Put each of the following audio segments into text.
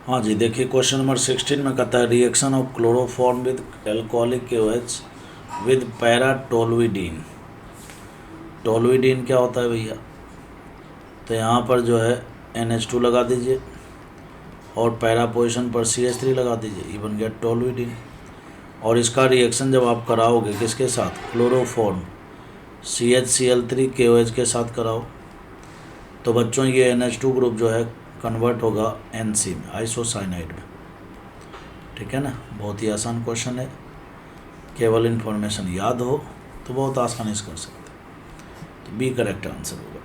हाँ जी, देखिए question number 16 में कहता है reaction of chloroform with alcoholic KOH with paratoluidine. Toluidine क्या होता है भैया? तो यहाँ पर जो है NH2 लगा दीजिए और पैरा पोजिशन पर CH3 लगा दीजिए, ये बन गया टोल्यूडीन। और इसका रिएक्शन जब आप कराओगे किसके साथ? क्लोरोफॉर्म CHCl3 KOH के साथ कराओ तो बच्चों ये NH2 ग्रुप जो है कन्वर्ट होगा NC में, आइसोसाइनाइड में। ठीक है ना, बहुत ही आसान क्वेश्चन है, केवल इन्फॉर्मेशन याद हो तो बहुत आसानी से कर सकते हैं। तो बी करेक्ट आंसर होगा।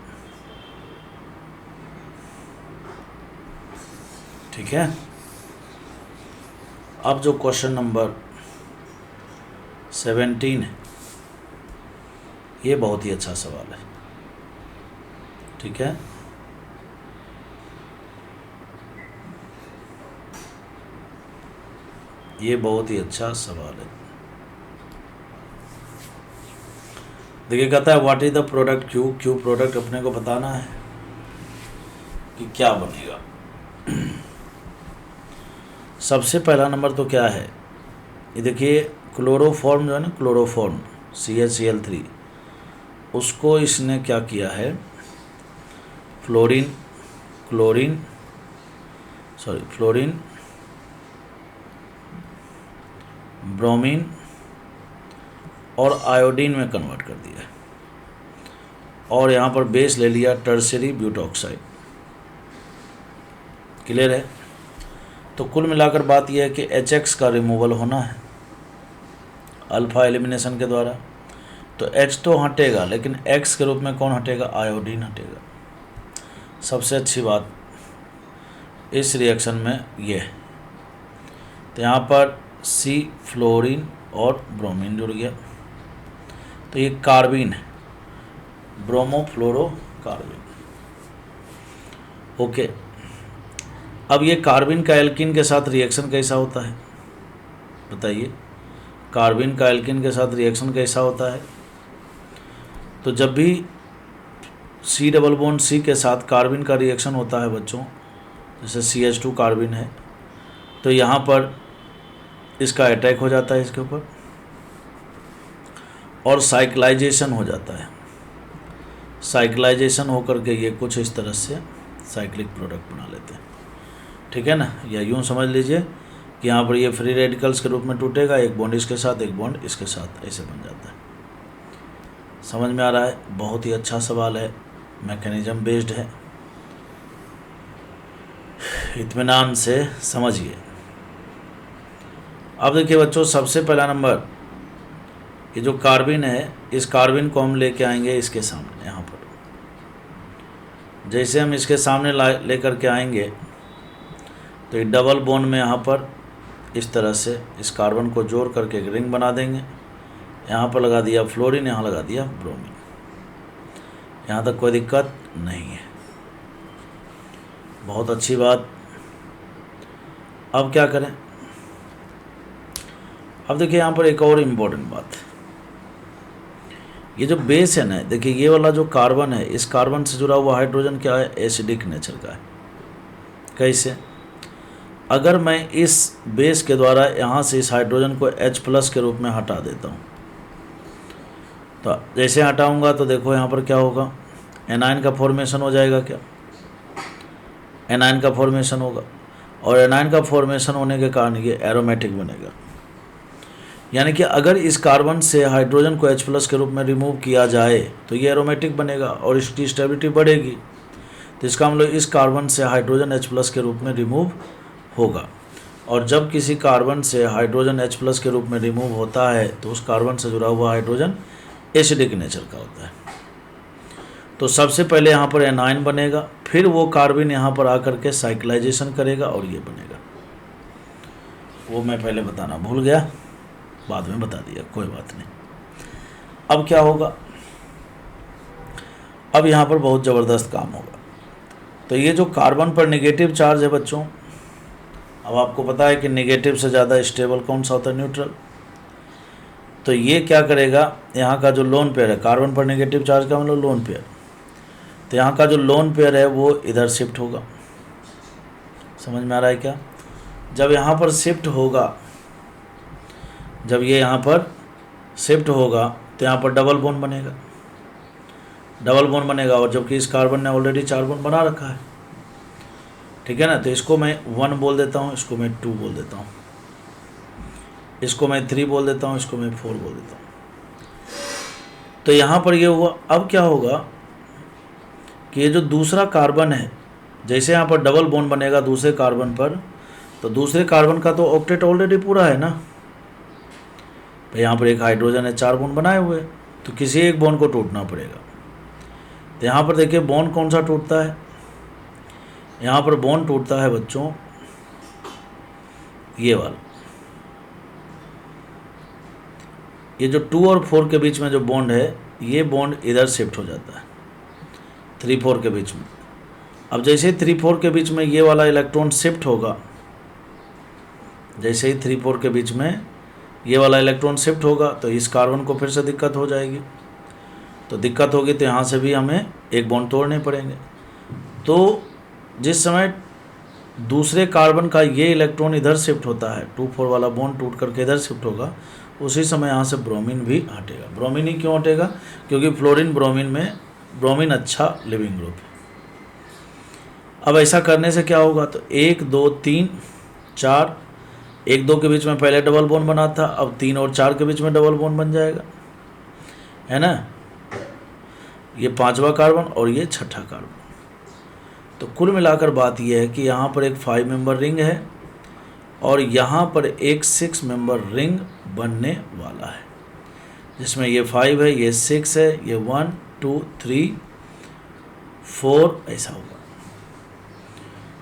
ठीक है, अब जो क्वेश्चन नंबर 17 है ये बहुत ही अच्छा सवाल है। ठीक है, ये बहुत ही अच्छा सवाल है। देखिए कहता है what is the product Q। Q product अपने को बताना है कि क्या बनेगा। सबसे पहला नंबर तो क्या है, ये देखिए क्लोरोफॉर्म जो है ना, क्लोरोफॉर्म CHCl3, उसको इसने क्या किया है, फ्लोरीन ब्रोमीन और आयोडीन में कन्वर्ट कर दिया है और यहाँ पर बेस ले लिया टर्शियरी ब्यूटॉक्साइड। क्लियर है? तो कुल मिलाकर बात यह है कि HX का रिमूवल होना है अल्फा एलिमिनेशन के द्वारा। तो H तो हटेगा, लेकिन X के रूप में कौन हटेगा? आयोडीन हटेगा। सबसे अच्छी बात इस रिएक्शन में ये है, तो यहाँ पर C फ्लोरीन और ब्रोमीन जुड़ गया, तो ये कार्बिन है, ब्रोमोफ्लोरोकार्बिन। ओके, अब ये कार्बिन का एल्कीन के साथ रिएक्शन कैसा होता है बताइए? कार्बिन का एल्कीन के साथ रिएक्शन कैसा होता है? तो जब भी C डबल बॉन्ड C के साथ कार्बिन का रिएक्शन होता है बच्चों, जैसे CH2 कार्बिन है, तो यहाँ पर इसका अटैक हो जाता है इसके ऊपर और साइक्लाइजेशन हो जाता है। साइक्लाइजेशन होकर के ये कुछ इस तरह से साइक्लिक प्रोडक्ट बना लेते हैं। ठीक है ना, या यूँ समझ लीजिए कि यहाँ पर ये फ्री रेडिकल्स के रूप में टूटेगा, एक बॉन्ड इसके साथ एक बॉन्ड इसके साथ, ऐसे बन जाता है। समझ में आ रहा है? बहुत ही अच्छा सवाल है, मैकेनिज्म बेस्ड है, इत्मीनान से समझिए। अब देखिए बच्चों, सबसे पहला नंबर ये जो कार्बिन है, इस कार्बिन को हम लेके आएंगे इसके सामने। यहाँ पर जैसे हम इसके सामने लेकर के आएंगे तो ये डबल बॉन्ड में यहाँ पर इस तरह से इस कार्बन को जोड़ करके एक रिंग बना देंगे। यहाँ पर लगा दिया फ्लोरीन, यहाँ लगा दिया ब्रोमीन। यहाँ तक कोई दिक्कत नहीं है, बहुत अच्छी बात। अब क्या करें? अब देखिए यहाँ पर एक और इम्पोर्टेंट बात, ये जो बेस है ना, देखिए ये वाला जो कार्बन है, इस कार्बन से जुड़ा हुआ हाइड्रोजन क्या है? एसिडिक नेचर का है। कैसे? अगर मैं इस बेस के द्वारा यहाँ से इस हाइड्रोजन को H+ के रूप में हटा देता हूँ, तो जैसे हटाऊँगा तो देखो यहाँ पर क्या होगा, एनायन का फॉर्मेशन हो जाएगा। क्या एनायन का फॉर्मेशन होगा, और एनायन का फॉर्मेशन होने के कारण ये एरोमेटिक बनेगा। यानी कि अगर इस कार्बन से हाइड्रोजन को H+ के रूप में रिमूव किया जाए तो ये एरोमेटिक बनेगा और इसकी स्टेबिलिटी बढ़ेगी। तो इसका मतलब इस कार्बन से हाइड्रोजन H+ के रूप में रिमूव होगा, और जब किसी कार्बन से हाइड्रोजन H+ के रूप में रिमूव होता है तो उस कार्बन से जुड़ा हुआ हाइड्रोजन एसिडिक नेचर का होता है। तो सबसे पहले यहाँ पर एनायन बनेगा, फिर वो कार्बन यहाँ पर आकर के साइक्लाइजेशन करेगा और ये बनेगा। वो मैं पहले बताना भूल गया, बाद में बता दिया, कोई बात नहीं। अब क्या होगा? अब यहाँ पर बहुत ज़बरदस्त काम होगा। तो ये जो कार्बन पर नेगेटिव चार्ज है बच्चों, अब आपको पता है कि नेगेटिव से ज़्यादा स्टेबल कौन सा होता है? न्यूट्रल। तो ये क्या करेगा, यहाँ का जो लोन पेयर है, कार्बन पर नेगेटिव चार्ज का मतलब लोन पेयर, तो यहाँ का जो लोन पेयर है वो इधर शिफ्ट होगा। समझ में आ रहा है क्या? जब यहाँ पर शिफ्ट होगा, जब ये यहाँ पर शिफ्ट होगा तो यहाँ पर डबल बॉन्ड बनेगा, डबल बॉन्ड बनेगा, और जबकि इस कार्बन ने ऑलरेडी 4 बॉन्ड बना रखा है, ठीक है ना। तो इसको मैं 1 बोल देता हूँ, इसको मैं 2 बोल देता हूँ, इसको मैं 3 बोल देता हूँ, इसको मैं 4 बोल देता हूँ। तो यहाँ पर ये हुआ। अब क्या होगा कि ये जो दूसरा कार्बन है, जैसे यहाँ पर डबल बॉन्ड बनेगा दूसरे कार्बन पर, तो दूसरे कार्बन का तो ऑक्टेट ऑलरेडी पूरा है ना, तो यहाँ पर एक हाइड्रोजन है, 4 बॉन्ड बनाए हुए, तो किसी एक बॉन्ड को टूटना पड़ेगा। तो यहाँ पर देखिए बॉन्ड कौन सा टूटता है, यहाँ पर बॉन्ड टूटता है बच्चों ये वाला, ये जो 2 और 4 के बीच में जो बॉन्ड है, ये बॉन्ड इधर शिफ्ट हो जाता है 3-4 के बीच में। अब जैसे ही 3-4 के बीच में ये वाला इलेक्ट्रॉन शिफ्ट होगा, जैसे ही 3-4 के बीच में ये वाला इलेक्ट्रॉन शिफ्ट होगा, तो इस कार्बन को फिर से दिक्कत हो जाएगी। तो दिक्कत होगी तो यहाँ से भी हमें एक बॉन्ड तोड़ने पड़ेंगे। तो जिस समय दूसरे कार्बन का ये इलेक्ट्रॉन इधर शिफ्ट होता है, 2-4 वाला बॉन्ड टूट करके इधर शिफ्ट होगा, उसी समय यहाँ से ब्रोमीन भी हटेगा। ब्रोमीन ही क्यों हटेगा? क्योंकि फ्लोरीन ब्रोमीन में ब्रोमीन अच्छा लिविंग ग्रुप है। अब ऐसा करने से क्या होगा, तो 1 2 3 4, 1 2 के बीच में पहले डबल बॉन्ड बना था, अब 3 और 4 के बीच में डबल बॉन्ड बन जाएगा, है ना। ये 5वां कार्बन और ये 6ठा कार्बन। तो कुल मिलाकर बात यह है कि यहाँ पर एक 5 मेंबर रिंग है और यहाँ पर एक 6 मेंबर रिंग बनने वाला है, जिसमें ये 5 है, ये 6 है, ये 1 2 3 4 ऐसा होगा,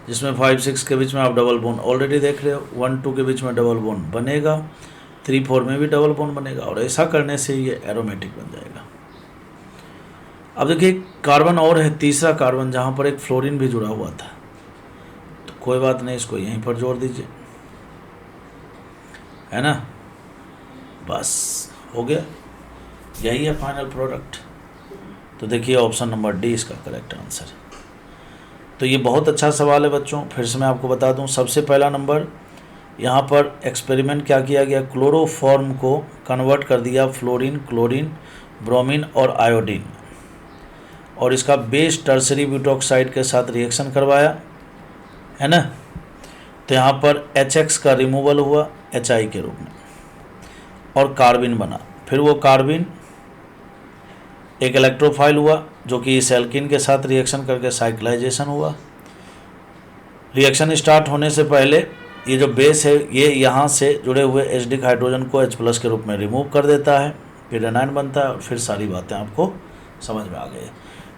जिसमें 5 6 के बीच में आप डबल बॉन्ड ऑलरेडी देख रहे हो, 1 2 के बीच में डबल बॉन्ड बनेगा, 3 4 में भी डबल बॉन्ड बनेगा, और ऐसा करने से ये एरोमेटिक बन जाएगा। अब देखिए कार्बन और है, तीसरा कार्बन, जहाँ पर एक फ्लोरीन भी जुड़ा हुआ था, तो कोई बात नहीं, इसको यहीं पर जोड़ दीजिए, है ना, बस हो गया, यही है फाइनल प्रोडक्ट। तो देखिए ऑप्शन नंबर डी इसका करेक्ट आंसर। तो ये बहुत अच्छा सवाल है बच्चों, फिर से मैं आपको बता दूं। सबसे पहला नंबर यहाँ पर एक्सपेरिमेंट क्या किया गया, क्लोरोफॉर्म को कन्वर्ट कर दिया फ्लोरीन, क्लोरीन, ब्रोमीन और आयोडीन, और इसका बेस टर्सरी ब्यूटॉक्साइड के साथ रिएक्शन करवाया, है ना। तो यहाँ पर HX का रिमूवल हुआ HI के रूप में, और कार्बिन बना। फिर वो कार्बिन एक इलेक्ट्रोफाइल हुआ, जो कि इस एल्कीन के साथ रिएक्शन करके साइक्लाइजेशन हुआ। रिएक्शन स्टार्ट होने से पहले ये जो बेस है, ये यहाँ से जुड़े हुए एसिडिक हाइड्रोजन को H+ के रूप में रिमूव कर देता है, फिर एनाइन बनता है, और फिर सारी बातें आपको समझ में आ गई।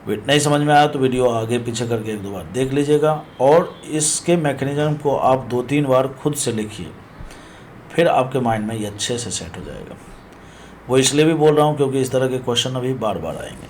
नहीं समझ में आया तो वीडियो आगे पीछे करके 1-2 बार देख लीजिएगा, और इसके मैकेनिज्म को आप 2-3 बार खुद से लिखिए, फिर आपके माइंड में ये अच्छे से सेट हो जाएगा। वो इसलिए भी बोल रहा हूँ क्योंकि इस तरह के क्वेश्चन अभी बार बार आएंगे।